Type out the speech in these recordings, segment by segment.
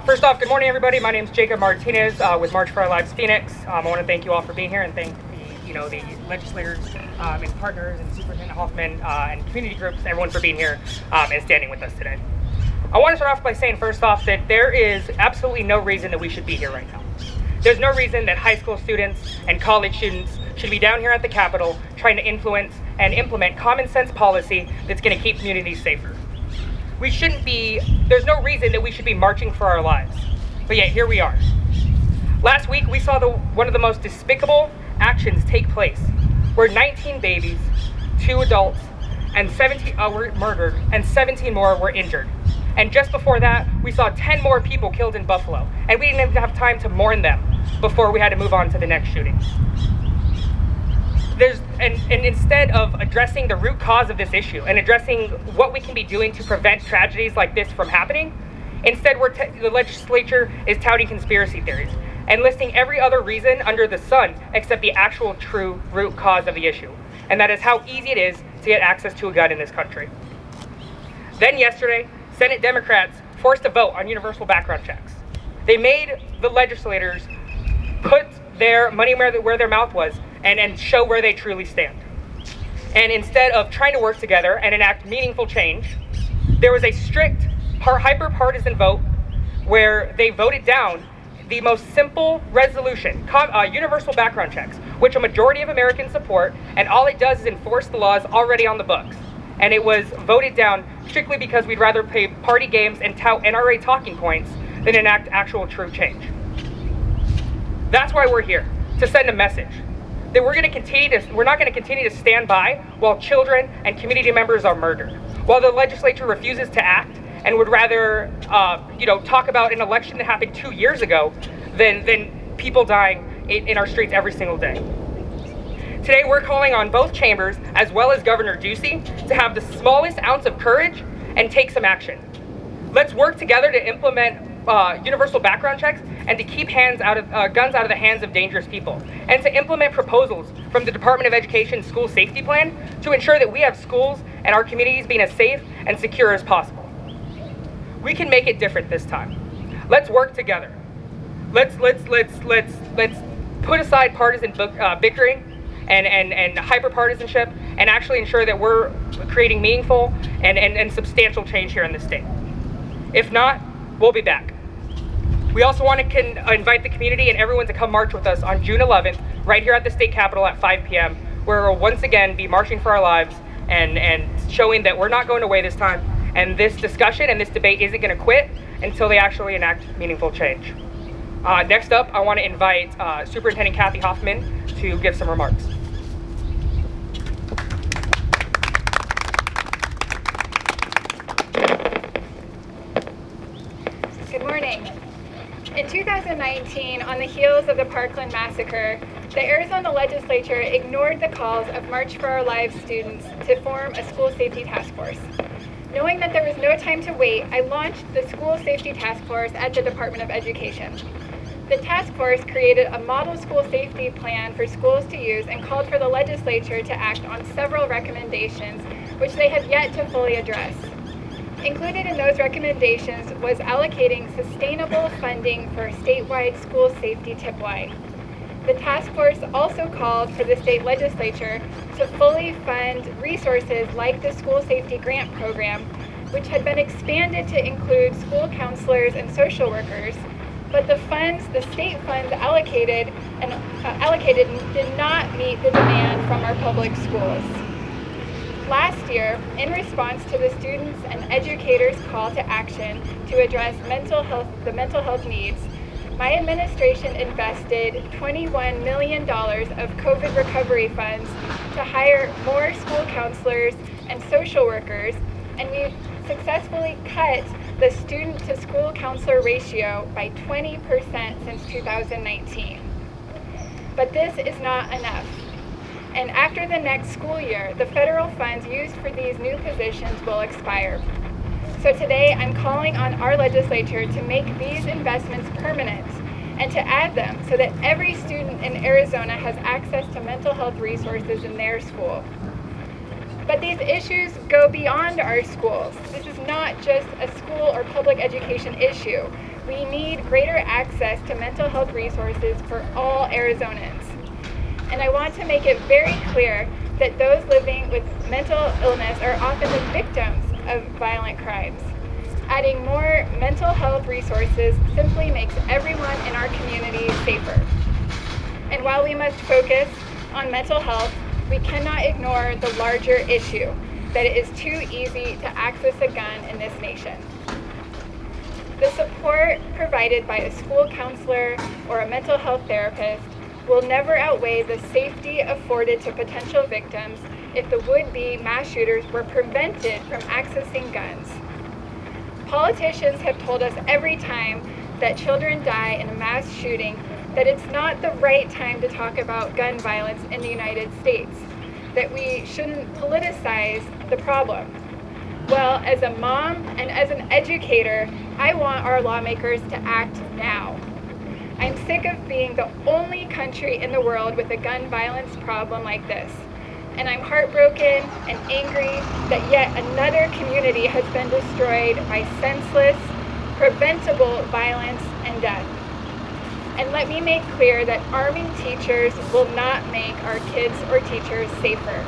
First off, good morning, everybody. My name is Jacob Martinez with March for Our Lives Phoenix. I want to thank you all for being here and thank the legislators and partners and Superintendent Hoffman and community groups, everyone for being here and standing with us today. I want to start off by saying, first off, that there is absolutely no reason that we should be here right now. There's no reason that high school students and college students should be down here at the Capitol trying to influence and implement common sense policy that's going to keep communities safer. There's no reason that we should be marching for our lives, but yet here we are. Last week we saw one of the most despicable actions take place, where 19 babies, 2 adults, and 17 were murdered, and 17 more were injured. And just before that, we saw 10 more people killed in Buffalo, and we didn't even have time to mourn them before we had to move on to the next shooting. And instead of addressing the root cause of this issue and addressing what we can be doing to prevent tragedies like this from happening, instead the legislature is touting conspiracy theories and listing every other reason under the sun except the actual true root cause of the issue, and that is how easy it is to get access to a gun in this country. Then yesterday, Senate Democrats forced a vote on universal background checks. They made the legislators put their money where their mouth was and show where they truly stand. And instead of trying to work together and enact meaningful change, there was a strict, hyper-partisan vote where they voted down the most simple resolution, universal background checks, which a majority of Americans support, and all it does is enforce the laws already on the books. And it was voted down strictly because we'd rather play party games and tout NRA talking points than enact actual true change. That's why we're here, to send a message that we're not going to continue to stand by while children and community members are murdered, while the legislature refuses to act and would rather talk about an election that happened 2 years ago than people dying in our streets every single day. Today we're calling on both chambers, as well as Governor Ducey, to have the smallest ounce of courage and take some action. Let's work together to implement universal background checks and to keep guns out of the hands of dangerous people, and to implement proposals from the Department of Education school safety plan to ensure that we have schools and our communities being as safe and secure as possible. We can make it different this time. Let's work together. Let's put aside partisan bickering and hyper-partisanship and actually ensure that we're creating meaningful and substantial change here in this state. If not, we'll be back. We also want to invite the community and everyone to come march with us on June 11th, right here at the state capitol at 5 p.m., where we'll once again be marching for our lives and showing that we're not going away this time, and this discussion and this debate isn't going to quit until they actually enact meaningful change. Next up, I want to invite Superintendent Kathy Hoffman to give some remarks. Good morning. In 2019, on the heels of the Parkland massacre, the Arizona Legislature ignored the calls of March for Our Lives students to form a school safety task force. Knowing that there was no time to wait, I launched the School Safety Task Force at the Department of Education. The task force created a model school safety plan for schools to use and called for the legislature to act on several recommendations, which they have yet to fully address. Included in those recommendations was allocating sustainable funding for a statewide school safety tip line. The task force also called for the state legislature to fully fund resources like the School Safety Grant Program, which had been expanded to include school counselors and social workers, but the state funds allocated did not meet the demand from our public schools. Last year, in response to the students' and educators' call to action to address the mental health needs, my administration invested $21 million of COVID recovery funds to hire more school counselors and social workers, and we've successfully cut the student-to-school counselor ratio by 20% since 2019. But this is not enough. And after the next school year, the federal funds used for these new positions will expire. So today, I'm calling on our legislature to make these investments permanent and to add them so that every student in Arizona has access to mental health resources in their school. But these issues go beyond our schools. This is not just a school or public education issue. We need greater access to mental health resources for all Arizonans. And I want to make it very clear that those living with mental illness are often the victims of violent crimes. Adding more mental health resources simply makes everyone in our community safer. And while we must focus on mental health, we cannot ignore the larger issue that it is too easy to access a gun in this nation. The support provided by a school counselor or a mental health therapist will never outweigh the safety afforded to potential victims if the would-be mass shooters were prevented from accessing guns. Politicians have told us every time that children die in a mass shooting that it's not the right time to talk about gun violence in the United States, that we shouldn't politicize the problem. Well, as a mom and as an educator, I want our lawmakers to act now. I'm sick of being the only country in the world with a gun violence problem like this. And I'm heartbroken and angry that yet another community has been destroyed by senseless, preventable violence and death. And let me make clear that arming teachers will not make our kids or teachers safer.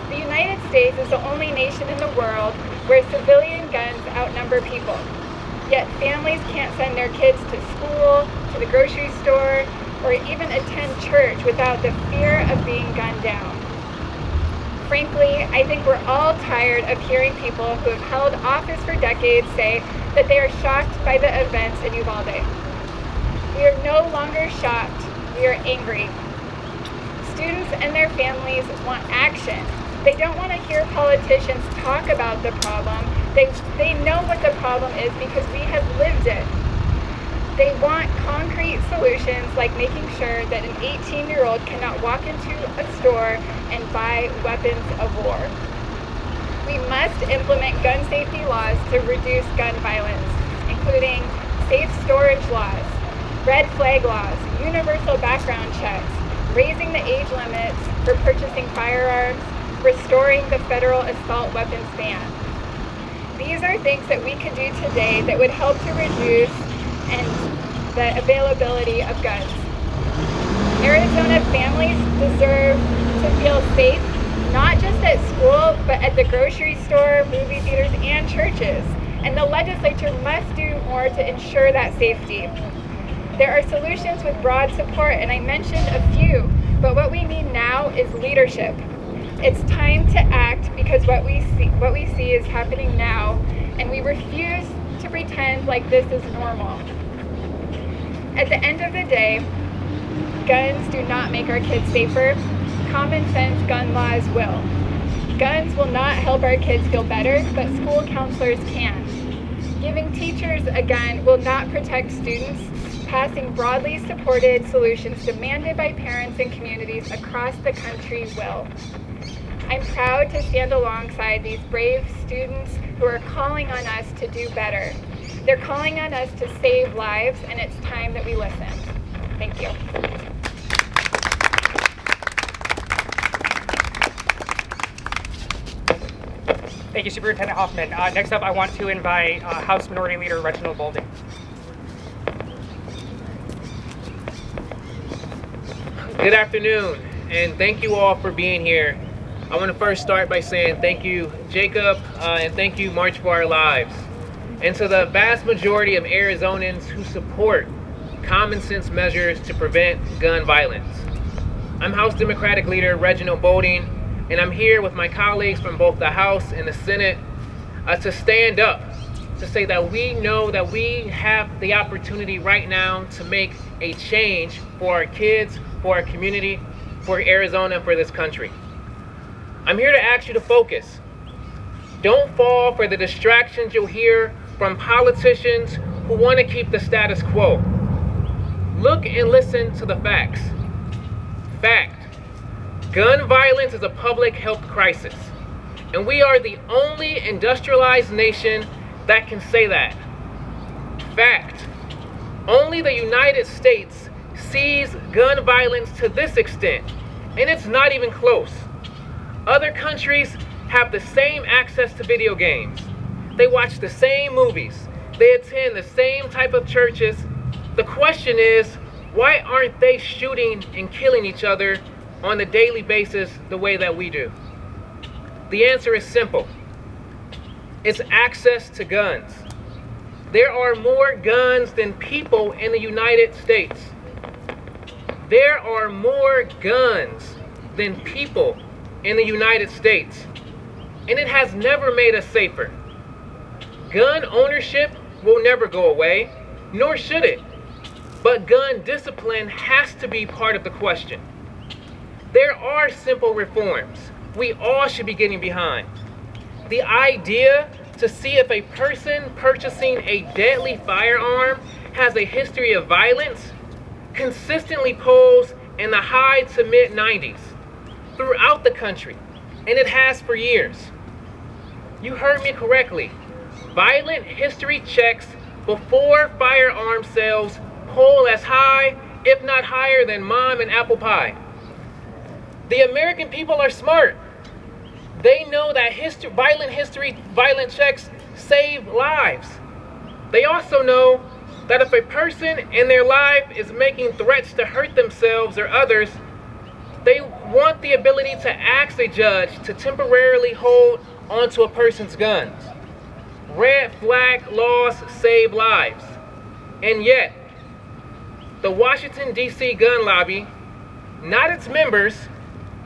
The United States is the only nation in the world where civilian guns outnumber people. Yet families can't send their kids to school, to the grocery store, or even attend church without the fear of being gunned down. Frankly, I think we're all tired of hearing people who have held office for decades say that they are shocked by the events in Uvalde. We are no longer shocked, we are angry. Students and their families want action. They don't want to hear politicians talk about the problem. They know what the problem is because we have lived it. They want concrete solutions like making sure that an 18-year-old cannot walk into a store and buy weapons of war. We must implement gun safety laws to reduce gun violence, including safe storage laws, red flag laws, universal background checks, raising the age limits for purchasing firearms, restoring the federal assault weapons ban. These are things that we could do today that would help to reduce the availability of guns. Arizona families deserve to feel safe, not just at school, but at the grocery store, movie theaters, and churches. And the legislature must do more to ensure that safety. There are solutions with broad support, and I mentioned a few, but what we need now is leadership. It's time to act because what we see is happening now, and we refuse to pretend like this is normal. At the end of the day, guns do not make our kids safer. Common sense gun laws will. Guns will not help our kids feel better, but school counselors can. Giving teachers a gun will not protect students. Passing broadly supported solutions demanded by parents and communities across the country will. I'm proud to stand alongside these brave students who are calling on us to do better. They're calling on us to save lives, and it's time that we listen. Thank you. Thank you, Superintendent Hoffman. Next up, I want to invite House Minority Leader Reginald. Good afternoon, and thank you all for being here. I want to first start by saying thank you, Jacob, and thank you, March for Our Lives. And to the vast majority of Arizonans who support common sense measures to prevent gun violence. I'm House Democratic Leader Reginald, and I'm here with my colleagues from both the House and the Senate to stand up, to say that we know that we have the opportunity right now to make a change for our kids, for our community, for Arizona, and for this country. I'm here to ask you to focus. Don't fall for the distractions you'll hear from politicians who want to keep the status quo. Look and listen to the facts. Fact: gun violence is a public health crisis, and we are the only industrialized nation that can say that. Fact: only the United States sees gun violence to this extent, and it's not even close. Other countries have the same access to video games. They watch the same movies. They attend the same type of churches. The question is, why aren't they shooting and killing each other on a daily basis the way that we do? The answer is simple. It's access to guns. There are more guns than people in the United States. There are more guns than people in the United States. And it has never made us safer. Gun ownership will never go away, nor should it. But gun discipline has to be part of the question. There are simple reforms we all should be getting behind. The idea to see if a person purchasing a deadly firearm has a history of violence consistently polls in the high to mid 90s throughout the country, and it has for years. You heard me correctly. Violent history checks before firearm sales poll as high, if not higher, than mom and apple pie. The American people are smart. They know that violent checks save lives. They also know that if a person in their life is making threats to hurt themselves or others, they want the ability to ask a judge to temporarily hold onto a person's guns. Red flag laws save lives. And yet, the Washington, D.C. gun lobby, not its members,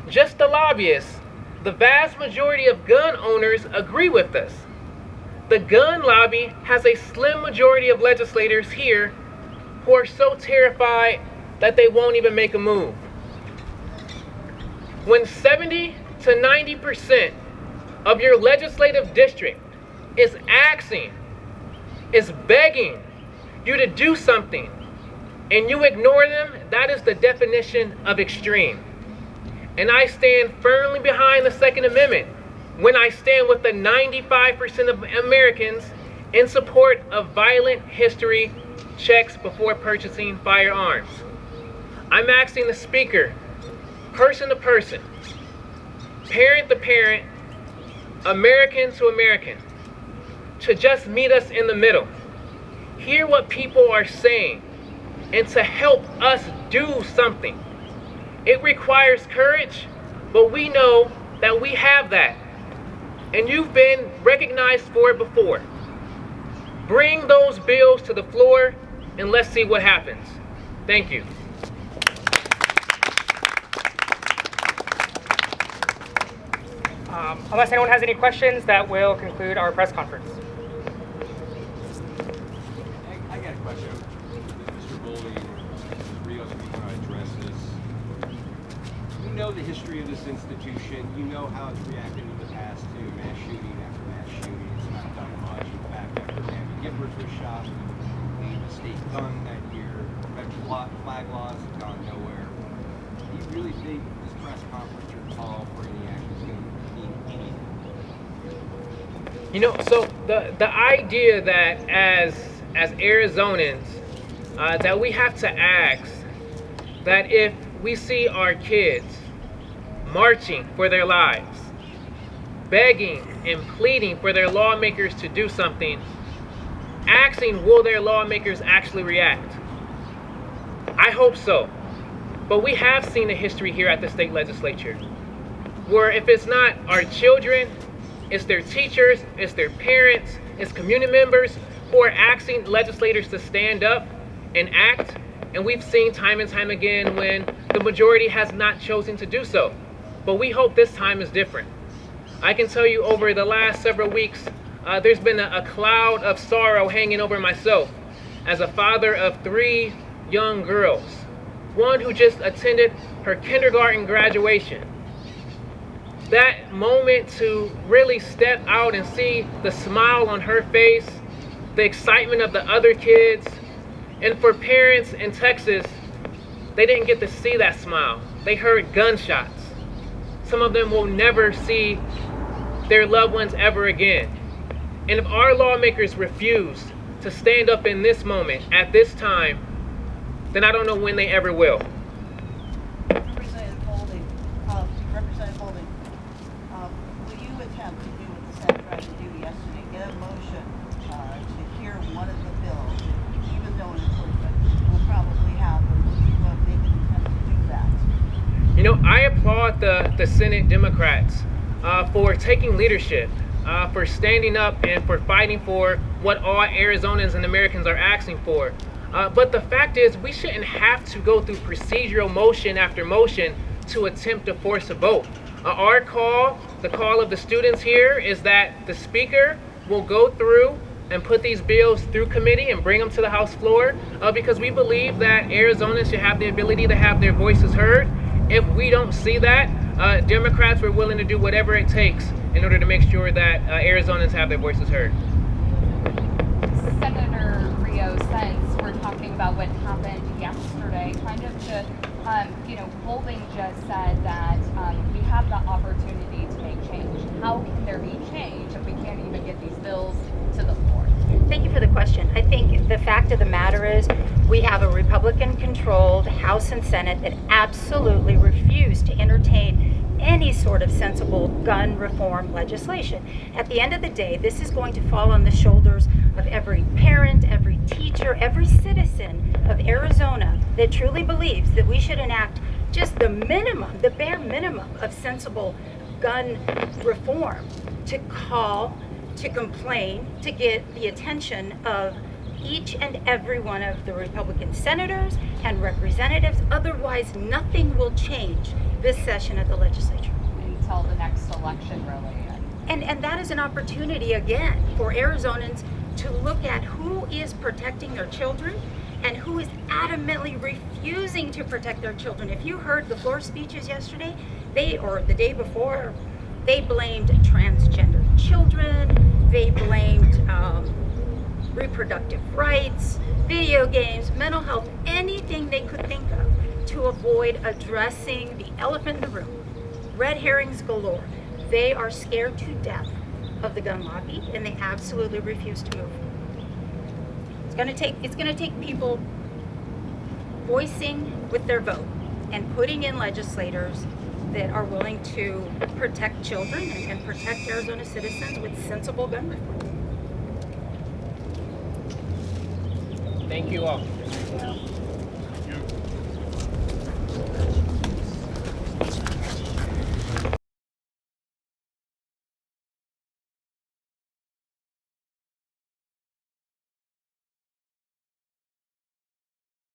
just the lobbyists, the vast majority of gun owners agree with us. The gun lobby has a slim majority of legislators here who are so terrified that they won't even make a move. When 70 to 90% of your legislative district is asking, is begging you to do something, and you ignore them, that is the definition of extreme. And I stand firmly behind the Second Amendment when I stand with the 95% of Americans in support of violent history checks before purchasing firearms. I'm asking the Speaker, person to person, parent to parent, American to American, to just meet us in the middle, hear what people are saying, and to help us do something. It requires courage, but we know that we have that. And you've been recognized for it before. Bring those bills to the floor and let's see what happens. Thank you. Unless anyone has any questions, that will conclude our press conference. I got a question. Mr. Boley, Mrs. Rios, if you want to address this. You know the history of this institution. You know how it's reacted in the past to mass shooting after mass shooting. It's not done much. In fact, after Tammy Gifford was shot, we named a state gun that year. Federal flag laws have gone nowhere. Do you really think this press conference or call for any action is going to mean anything? You know, so the idea that as Arizonans, that we have to ask that if we see our kids marching for their lives, begging and pleading for their lawmakers to do something, asking will their lawmakers actually react? I hope so. But we have seen a history here at the state legislature where if it's not our children, it's their teachers, it's their parents, it's community members who are asking legislators to stand up and act. And we've seen time and time again when the majority has not chosen to do so. But we hope this time is different. I can tell you over the last several weeks, there's been a cloud of sorrow hanging over myself as a father of 3 young girls. One who just attended her kindergarten graduation. That moment to really step out and see the smile on her face, the excitement of the other kids, and for parents in Texas, they didn't get to see that smile. They heard gunshots. Some of them will never see their loved ones ever again. And if our lawmakers refuse to stand up in this moment, at this time, then I don't know when they ever will. Representative Holding, will you attempt to do what the Senate tried to do yesterday? Get a motion to hear one I applaud the Senate Democrats for taking leadership, for standing up and for fighting for what all Arizonans and Americans are asking for. But the fact is, we shouldn't have to go through procedural motion after motion to attempt to force a vote. Our call, the call of the students here, is that the speaker will go through and put these bills through committee and bring them to the House floor, because we believe that Arizonans should have the ability to have their voices heard. If we don't see that, Democrats were willing to do whatever it takes in order to make sure that Arizonans have their voices heard. Senator Rios, since we're talking about what happened yesterday, kind of to, Holding just said that we have the opportunity to make change. How can there be change if we can't even get these bills to the floor? Thank you for the question. I think the fact of the matter is we have a Republican-controlled House and Senate that absolutely refuse to entertain any sort of sensible gun reform legislation. At the end of the day, this is going to fall on the shoulders of every parent, every teacher, every citizen of Arizona that truly believes that we should enact just the minimum, the bare minimum of sensible gun reform to call, to complain, to get the attention of each and every one of the Republican senators and representatives. Otherwise, nothing will change this session of the legislature. Until the next election, really. And that is an opportunity, again, for Arizonans to look at who is protecting their children and who is adamantly refusing to protect their children. If you heard the floor speeches yesterday, or the day before, they blamed transgender children, they blamed reproductive rights, video games, mental health, anything they could think of to avoid addressing the elephant in the room. Red herrings galore. They are scared to death of the gun lobby, and they absolutely refuse to move. It's going to take people voicing with their vote and putting in legislators that are willing to protect children and protect Arizona citizens with sensible gun reform. Thank you all.